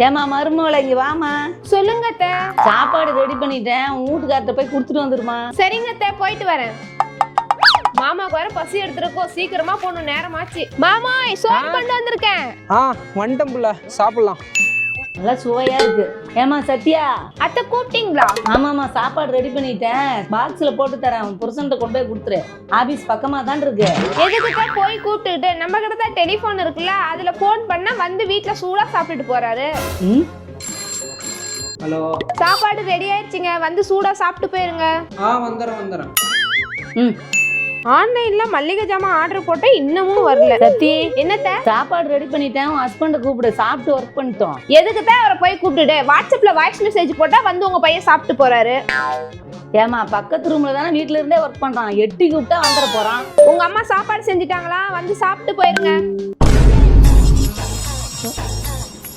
ஏமா மருமகளை இங்க வாமா. சொல்லுங்க அத்தை. சாப்பாடு ரெடி பண்ணிட்டேன், உன் வீட்டுக்கார்ட்ட போய் கொடுத்துட்டு வந்துருமா. சரிங்க அத்தை, போயிட்டு வரேன். மாமாக்கு வர பசி எடுத்துருக்கோம், சீக்கிரமா போகணும், நேரமாச்சு. மாமா சோறு கொண்டு வந்திருக்கேன். வந்துட்டேன் புள்ள, சாப்பிடலாம். நல்லா சுவையா இருக்கு. ஏமா சத்யா. அத்தை கூப்பிட்டீங்களா? ஆமாமா, சாப்பாடு ரெடி பண்ணிட்டேன், பாக்ஸ்ல போட்டு தரேன், உன் புருஷன்ட்ட கொண்டு போய் கொடுத்துரு. ஆபீஸ் பக்கமா தான் இருக்கு. எதுக்கிட்ட போய் கூப்பிட்டுட்டு நம்ம கிட்ட தான் டெலிபோன் இருக்குல்ல, அதுல போன் பண்ணா வந்து வீட்டுல சூடா சாப்பிட்டுட்டு போறாரு. ஹலோ, சாப்பாடு ரெடி ஆயிடுச்சுங்க, வந்து சூடா சாப்பிட்டு போயிருங்க. வந்துடுறேன். ஆன்லைன்ல மல்லிகை ஜாமான் ஆர்டர் போட்டா இன்னமும் வரல. சத்தி, என்னத்த? சாப்பாடு ரெடி பண்ணிட்டேன், உன் ஹஸ்பண்ட கூப்பிடு, சாப்பிட்டு ஒர்க் பண்ணிட்டோம். எதுக்குதான் அவரை போய் கூப்பிட்டுட்டு வாட்ஸ்அப்ல வாய்ஸ் மெசேஜ் போட்டா வந்து உங்க பையன் சாப்பிட்டு போறாரு. ஏமா பக்கத்து ரூம்ல தானே வீட்டுல இருந்தே ஒர்க் பண்றான், எட்டி கூப்பிட்டா வந்துட போறான். உங்க அம்மா சாப்பாடு செஞ்சுட்டாங்களா? வந்து சாப்பிட்டு போயிருங்க.